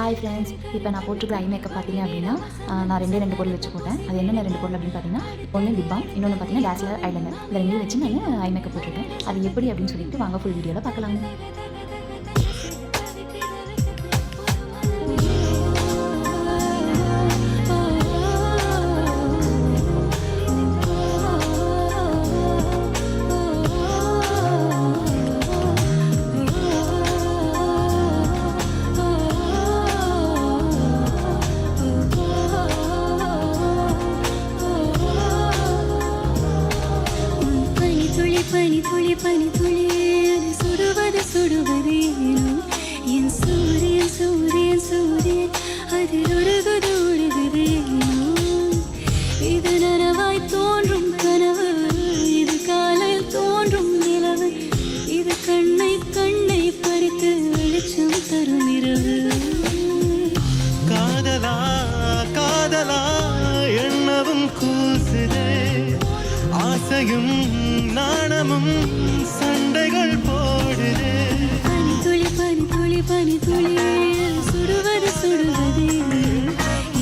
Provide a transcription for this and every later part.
Hi friends, இப்போ நான் போட்டிருக்கிற ஐ மேக்கப் பார்த்தீங்க அப்படின்னா நான் ரெண்டு பொருள் வச்சு போட்டேன். அது என்னென்ன 2 பொருள் அப்படின்னு பார்த்தீங்கன்னா, ஒன்று லிப் பாம், இன்னொன்று பார்த்தீங்கன்னா டேஸ்லர் ஐலைனர். இந்த 2 வச்சு நான் ஐ மேக்கப் போட்டிருக்கேன். அது எப்படி அப்படின்னு சொல்லிட்டு வாங்க ஃபுல் வீடியோவில் பார்க்கலாங்க. பனி துளி அது சுடுவது ஏனோ என் சூரியன் சூரியன் சூரியன் அதில் உருகுது ஏனோ இது நனவாய் தோன்றும் கனவு, இது காலையில் தோன்றும் நிலவு, இது கண்ணை பறித்து வெளிச்சம் தரும் இரவு. காதலா காதலா எண்ணவும் கூசுதே, ஆசையும் நாணமும் சண்டைகள் போடுதே. பனி துளி சுடுவது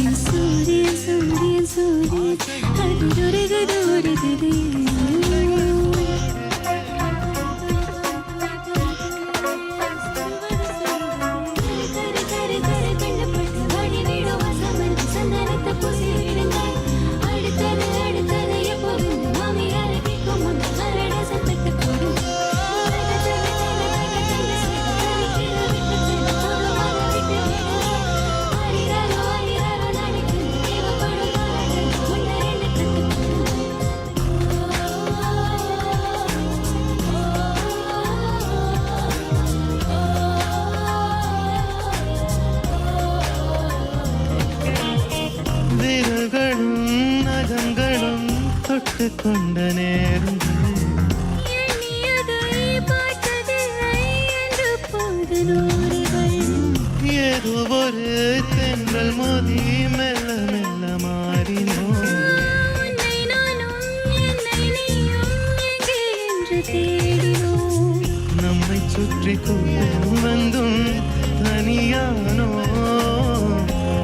என் சூரியன் சூரியன் சூரியன் அதில் உருகுது தொட்டு கொண்ட நேரங்கள் ஏதோ ஒரு தென்றல் மோதி மெல்ல மெல்ல மாறினோ. நம்மை சுற்றி கூட்டம் வந்தும் தனியானோ,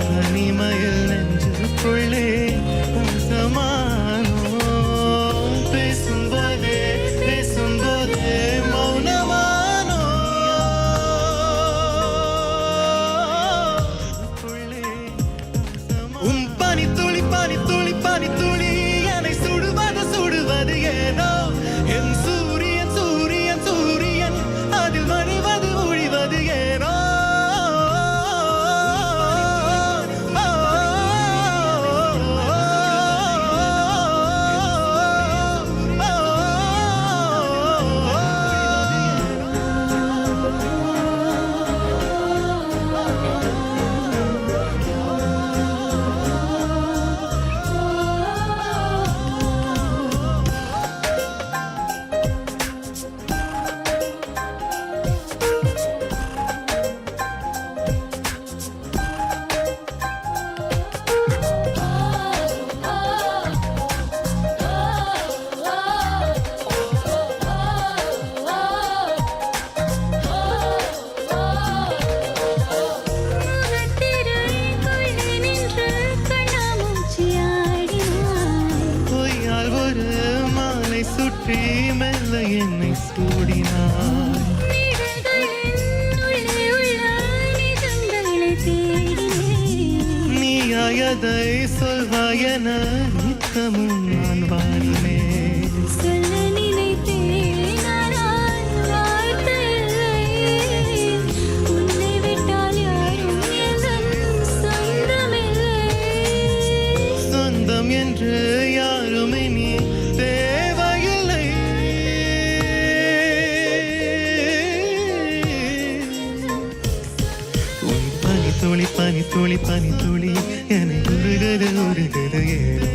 தனிமயில் நெஞ்சுக்குள்ளே சமானோ. பேசும்போதே மௌனமானோ, உன் பனி துளி என்னை சுடுவது ஏனோ என் சூரியன் சூரியன் சூரியன் அதில் மணிவது ஒழிவது ஏனோ. சுற்றி மெல்ல என்னை சூடினாய், நீயாயதை சொல்வாயென நித்தமும் நான் வாரினேன். சொல்ல நினைத்தேன் ஆனால் வார்த்தை இல்லை, உன்னை விட்டால் யாரும் என் சொந்தமில்லை. சொந்தம் என்று யாரும் இனி தேவையில்லை. உன் பனி துளி என்னை உருகுது ஏனோ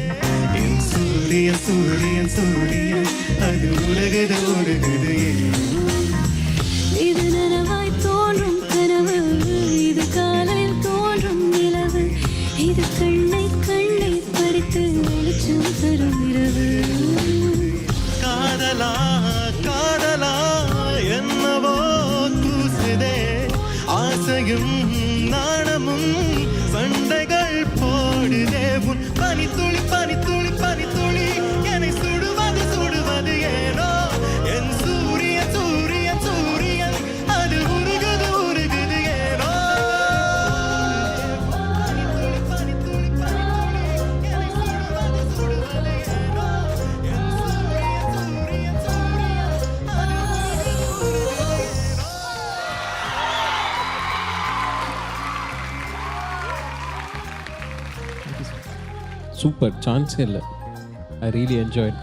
என் சூரியன் சூரியன் சூரியன் அது உருகுது ஏனோ. இது நனவாய் தோன்றும் கனவு, இது காலையில் தோன்றும் நிலவு, இது கண்ணை பறித்து வெளிச்சம் தரும் இரவு. காதலா காதலா என்னவோ கூசுதே, ஆசையும் நாணமும் முன் சண்டைகள் போடுதே உன் பனித்துளி பனித்துளி பனித்துளி என்னை சுடுவது சுடுவது ஏனோ என் சூரியன் சூரியன் சூரியன் அது உருகுது உருகுது ஏனோ பனித்துளி பனித்துளி பனித்துளி என்னை சுடுவது சுடுவது ஏனோ என் சூரியன் சூரியன் சூரியன் அது உருகுது உருகுது ஏனோ. சூப்பர், சான்ஸே இல்லை. I really enjoyed.